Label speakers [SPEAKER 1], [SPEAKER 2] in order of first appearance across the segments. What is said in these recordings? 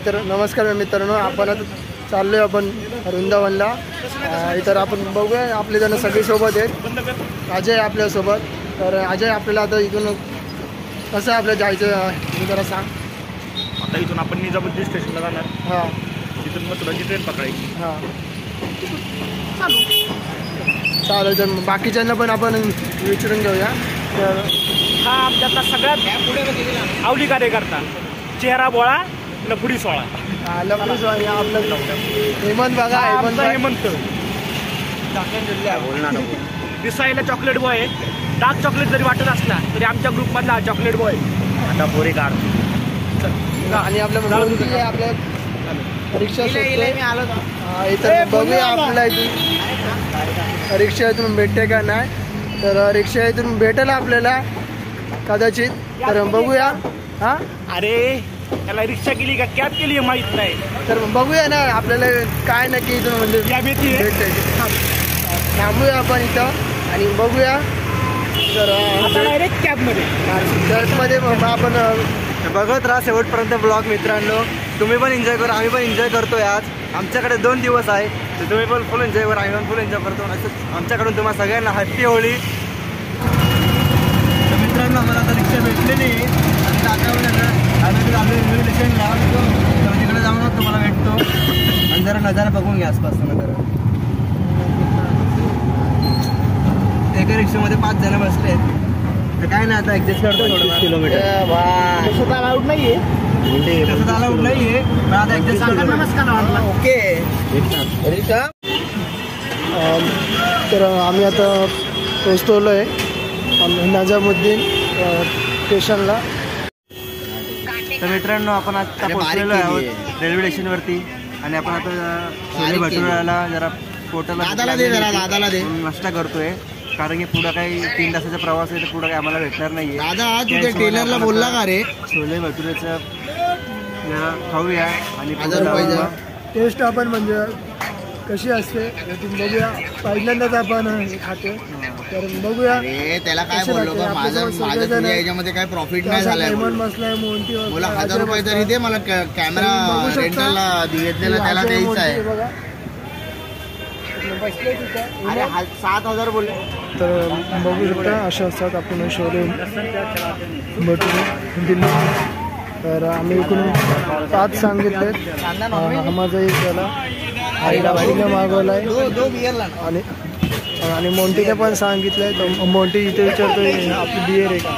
[SPEAKER 1] तर नमस्कार मित्रांनो, आपण आता चाललोय आपण वृंदावनला. इतर आपण बघूया आपले जण सगळे सोबत आहेत. अजय आपल्यासोबत. तर अजय आपल्याला आता इथून कसं आपल्याला जायचं हे जरा सांग.
[SPEAKER 2] आता इथून आपण निजामुद्दीन स्टेशनला जाणार.
[SPEAKER 1] हां,
[SPEAKER 2] तिथून मथुराची ट्रेन पकडायची.
[SPEAKER 1] हां चालेल. तर बाकीच्यांना पण आपण विचारून घेऊया. तर
[SPEAKER 2] हा आमच्यातला सगळ्यात आवडी कार्यकर्ता, चेहरा बोळा, लफडी सोळा.
[SPEAKER 1] लफडी सोळा आपलं हेमंत बघा.
[SPEAKER 2] हेमंत दिसायला चॉकलेट बॉय आहे. डार्क चॉकलेट जरी वाटत असला तरी आमच्या ग्रुपमधला चॉकलेट बॉय. आता पोरी काढ.
[SPEAKER 1] आणि आपल्या रिक्षा इथं बघूया आपल्याला इथून रिक्षा इथून भेटते का नाही. तर रिक्षा इथून भेटेल आपल्याला कदाचित. तर बघूया. हां,
[SPEAKER 2] अरे त्याला रिक्षा केली का कॅब केली हे माहीत नाही.
[SPEAKER 1] तर बघूया ना आपल्याला काय नक्की इथून म्हणजे भेटते. थांबूया आपण इथं आणि बघूया. तर
[SPEAKER 2] डायरेक्ट कॅबमध्ये
[SPEAKER 1] चर्चमध्ये आपण
[SPEAKER 3] बघत राहा शेवटपर्यंत ब्लॉग. मित्रांनो, तुम्ही पण एन्जॉय करा, आम्ही पण एन्जॉय करतोय. आज आमच्याकडे 2 दिवस आहे, तर तुम्ही पण फुल एन्जॉय करा, आम्ही पण फुल एन्जॉय करतो. असं आमच्याकडून तुम्हाला सगळ्यांना हॅपी होळी. तर मित्रांनो, आम्हाला आता रिक्षा भेटलेली आहे. आम्ही रेल्वे स्टेशनला तर तिकडे जाऊन तुम्हाला भेटतो आणि जरा नजारा बघून घ्या आसपास. नजारा एका रिक्षामध्ये 5 जण बसले. तर काय नाही, आता ऍडजस्ट करतो. थोडं किलोमीटर
[SPEAKER 2] तसं अलाउड नाहीये,
[SPEAKER 3] तसं अलाउड नाहीये, पण आता ऍडजस्ट करतो.
[SPEAKER 2] नमस्कार.
[SPEAKER 3] ओके.
[SPEAKER 1] तर आम्ही आता पोहोचलो आहे निजामुद्दीन स्टेशनला.
[SPEAKER 3] तर मित्रांनो, आपण आता पोहोचलेलो आहोत रेल्वे स्टेशनवरती आणि आपण आता छोले भटुऱ्याला जरा पोटाला नाश्ता करतोय. कारण की पुढं काही 3 तासाचा प्रवास आहे, तर पुढं काही आम्हाला भेटणार नाहीये.
[SPEAKER 1] दादा तुझ्या टेलरला बोलला का रे?
[SPEAKER 3] छोले भटुऱ्याचं जरा खाऊया आणि
[SPEAKER 1] टेस्ट आपण म्हणजे कशी असते बघूया. पहिल्यांदाच आपण खातो, तर बघूया.
[SPEAKER 4] त्याला काय बोललो का, माझं याच्यामध्ये काय प्रॉफिट नाही झालंय. मला 1000 रुपये तरी दे, मला कॅमेरा रेंटलला घेतलेला त्याला द्यायचं आहे.
[SPEAKER 3] 7,000 बोलले.
[SPEAKER 1] तर बघू शकता अशा असतात आपण छोले भटुरे दिल्ली. तर आम्ही इकडून 5 सांगितलेत. माझा एक त्याला आईला मागवला आहे आणि मोंटीने पण सांगितलंय. तर मोंटी इथे विचारतोय आपली बियर आहे का.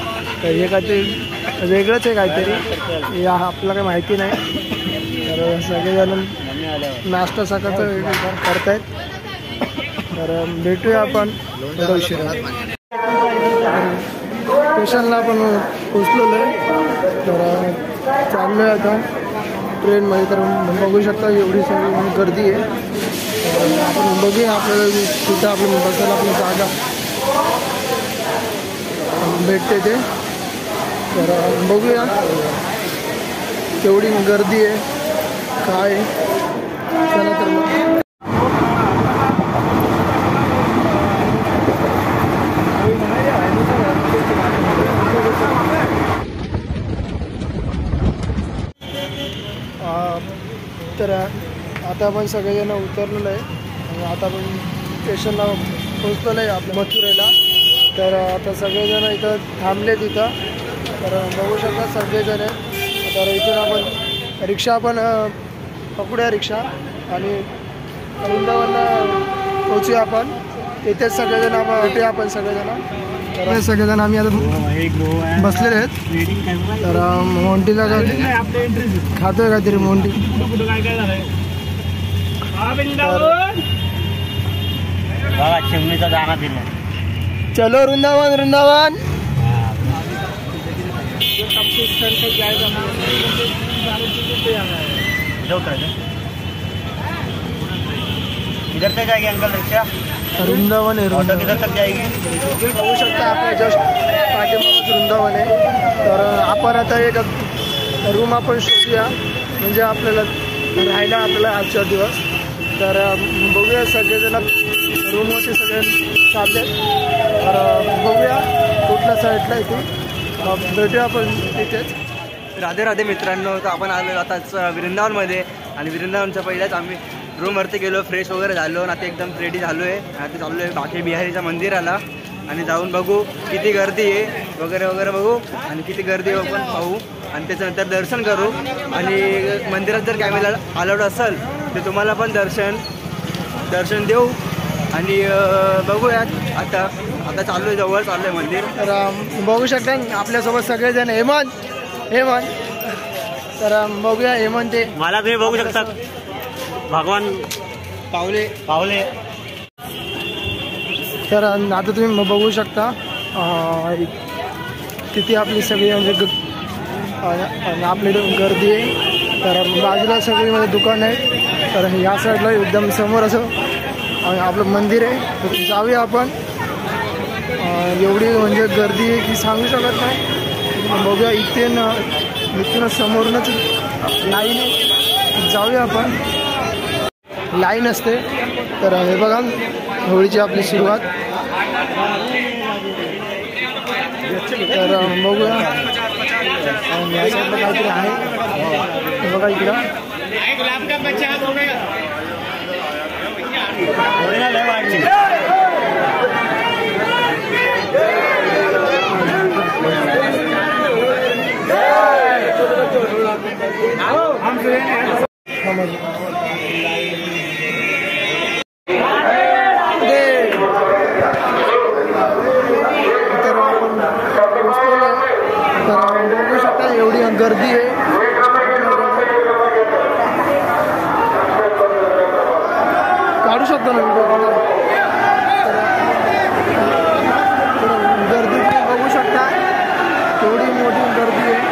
[SPEAKER 1] तर हे काहीतरी वेगळंच आहे काहीतरी, या आपल्याला काही माहिती नाही. तर सगळेजण नाश्ता सकाळचं करतायत. तर भेटूया आपण थोडा उशिरा. स्टेशनला आपण पोचलेलो आहे. तर चाललो आहे आता ट्रेनमध्ये. तर बघू शकता एवढी सगळी गर्दी आहे. आपण बघूया आपल्याला तिथं आपण बसायला आपली जागा भेटते ते. तर बघूया केवढी गर्दी आहे काय. चला तर मग तर आता आपण सगळेजण उतरलेलो आहे आणि आता आपण स्टेशनला पोहोचलेलो आहे आपल्या मथुरेला. तर आता सगळेजण इथं थांबले तिथं. तर बघू शकता सगळेजण. तर इथून आपण रिक्षा पण पकडूया रिक्षा आणि वृंदावनला पोचूया आपण. इथेच सगळेजण आपण भेटूया आपण सगळेजण. तर सगळेजण आम्ही आता बसलेले आहेत. तर मोंटीला खातोय काहीतरी मोंटी.
[SPEAKER 2] चिमणीचा दाना दिला.
[SPEAKER 1] चलो वृंदावन वृंदावन.
[SPEAKER 2] इधर से जाएगी अंकल रिक्शा.
[SPEAKER 1] वृंदावन आहे.
[SPEAKER 2] ऑटो किधर तक जाएगी?
[SPEAKER 1] बघू शकता आपल्या जस्ट पाठीमागून वृंदावन आहे. तर आपण आता एक रूम आपण शोधूया म्हणजे आपल्याला राहायला आपल्याला आजचा दिवस. तर बघूया सगळेजण रूमवरती सगळे चालले. तर बघूया कुठल्या साईडला इथे भेटूया आपण तिथेच.
[SPEAKER 3] राधे राधे मित्रांनो, तर आपण आलो आताच वृंदावनमध्ये आणि वृंदावनच्या पहिल्याच आम्ही रूमवरती गेलो, फ्रेश वगैरे झालो आणि आता एकदम रेडी झालो आहे. आता चाललो आहे बाकी बिहारीच्या मंदिराला आणि जाऊन बघू किती गर्दी आहे वगैरे वगैरे बघू आणि किती गर्दी आहे आपण पाहू आणि त्याच्यानंतर दर्शन करू. आणि मंदिरात जर कॅमेरा अलाउड असेल तर तुम्हाला पण दर्शन देऊ आणि बघूयात. आता चाललो आहे, जवळ चाललो आहे मंदिर.
[SPEAKER 1] तर बघू शकता आपल्यासोबत सगळेजण हेमंत. तर बघूया हेमंत ते
[SPEAKER 2] मला तुम्ही बघू शकता भगवान
[SPEAKER 3] पावले.
[SPEAKER 1] तर आता तुम्ही बघू शकता तिथे आपली सगळी म्हणजे आपल्याकडे गर्दी आहे. तर बाजूला सगळी म्हणजे दुकान आहे. तर या साईडला एकदम समोर असं आपलं मंदिर आहे. तर जाऊया आपण. एवढी म्हणजे गर्दी आहे की सांगू शकत नाही. बघूया इथून समोरूनच लाईन आहे, जाऊया आपण. लाईन असते. तर हे बघा होळीची आपली सुरुवात. तर बघूया या साईडला काहीतरी आहे बघा इकडं. तर आपण बघू शकता एवढी गर्दी आहे. काढू शकतो ना गर्दी बघू शकता एवढी मोठी गर्दी आहे.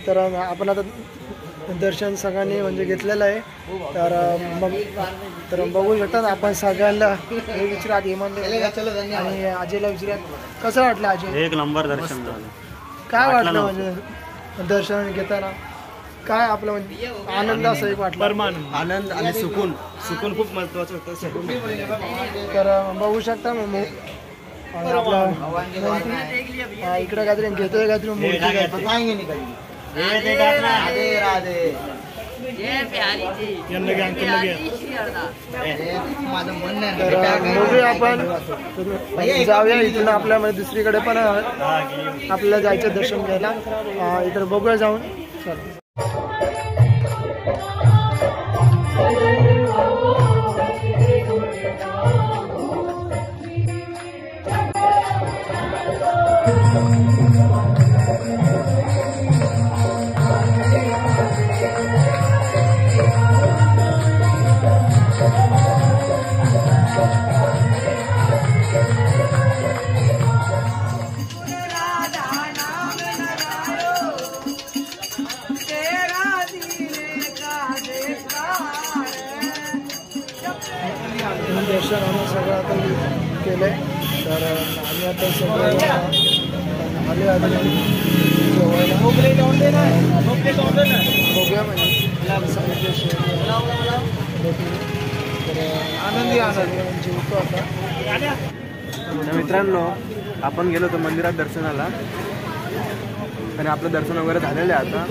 [SPEAKER 1] तर आपण आता दर्शन सगळ्यांनी म्हणजे घेतलेलं आहे. तर बघू शकतात आपण सगळ्यांना हे विचारात हेमंत आणि अजयला विचारात कसं वाटलं अजय?
[SPEAKER 2] एक नंबर दर्शन झालं.
[SPEAKER 1] काय वाटलं म्हणजे दर्शन घेताना काय आपलं म्हणजे आनंद असं एक वाटलं?
[SPEAKER 3] आनंद आणि सुकून खूप महत्वाचं होतं. सुकून.
[SPEAKER 1] तर बघू शकता आपला इकडे काहीतरी घेतोय काहीतरी बघूया आपण जाऊया इथून. आपल्यामध्ये दुसरीकडे पण आपल्याला जायचं दर्शन घ्यायला. इकडे बघूया जाऊन. चला दर्शन आम्ही सगळं आता केलं आहे. तर आम्ही आता सगळं आले आधी जेवायला बघूया म्हणजे आनंदी जेवतो आता.
[SPEAKER 3] मित्रांनो आपण गेलो होतो मंदिरात दर्शनाला आणि आपलं दर्शन वगैरे झालेलं आहे आता.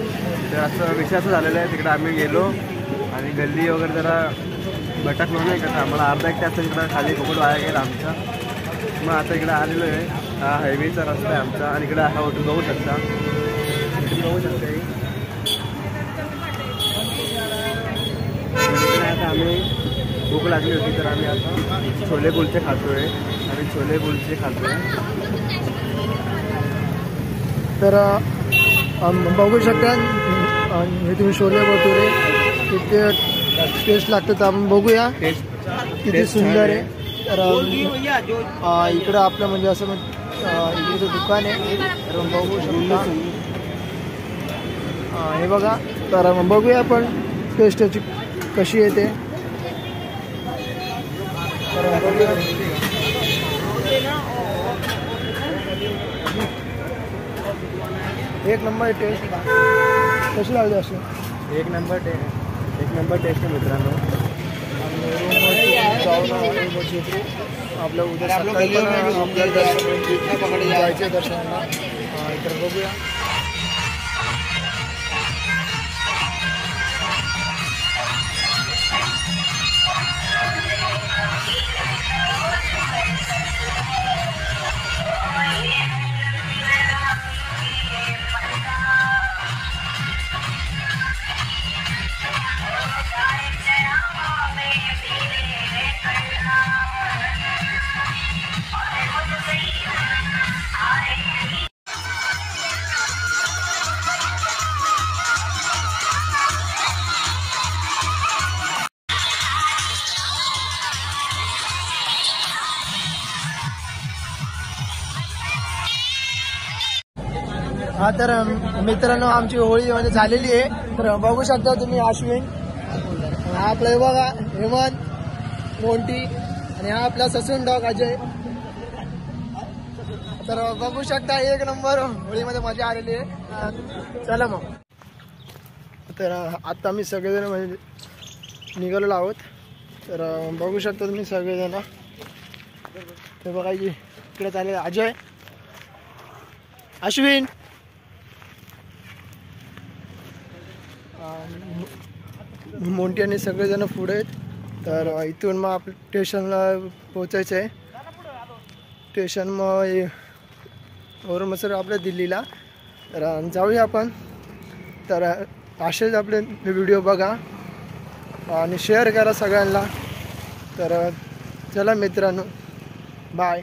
[SPEAKER 3] तर असं विषय असं झालेला आहे तिकडे आम्ही गेलो आणि गल्ली वगैरे जरा भटकलो नाही का. आम्हाला अर्धा एक तास इकडं खाली फुकट वाया गेला आमचा. मग आता इकडे आलेलो आहे. हा हायवेचा रस्ता आहे आमचा आणि इकडे हा हॉटेल बघू शकता. बघू शकता आता आम्ही भूक लागली होती तर आम्ही आता छोले कुलचे खातोय. आम्ही छोले कुलचे खातोय.
[SPEAKER 1] तर बघू शकता हे तुम्ही छोले भटुरे किती टेस्ट लागतं तर आपण बघूया किती सुंदर आहे. तर इकडं आपलं म्हणजे असं इकडचं दुकान आहे. तर बघू शकता हे बघा. तर बघूया आपण टेस्ट याची कशी येते. तर बघूया एक नंबर टेस्ट कशी लागली अशी.
[SPEAKER 3] एक नंबर टेस्ट आहे मित्रांनो.
[SPEAKER 1] आपल्या उद्या सकाळी जायचे दर्शनाला. तर बघूया हा. तर मित्रांनो आमची होळी म्हणजे झालेली आहे. तर बघू शकता तुम्ही अश्विन, हा आपला हे बघा हेमंत, मोंटी आणि हा आपला ससून डॉग अजय. तर बघू शकता एक नंबर होळीमध्ये मजा आलेली आहे. चला मग. तर आता आम्ही सगळेजण म्हणजे निघालेलो आहोत. तर बघू शकता तुम्ही सगळेजण. ते बघा की इकडे चालेल अजय, अश्विन, मोंटी आणि सगळेजण पुढे आहेत. तर इथून मग आपल्या स्टेशनला पोचायचं आहे. स्टेशन मग वरून मग सर आपल्या दिल्लीला. तर जाऊया आपण. तर असेच आपले व्हिडिओ बघा आणि शेअर करा सगळ्यांना. तर चला मित्रांनो, बाय.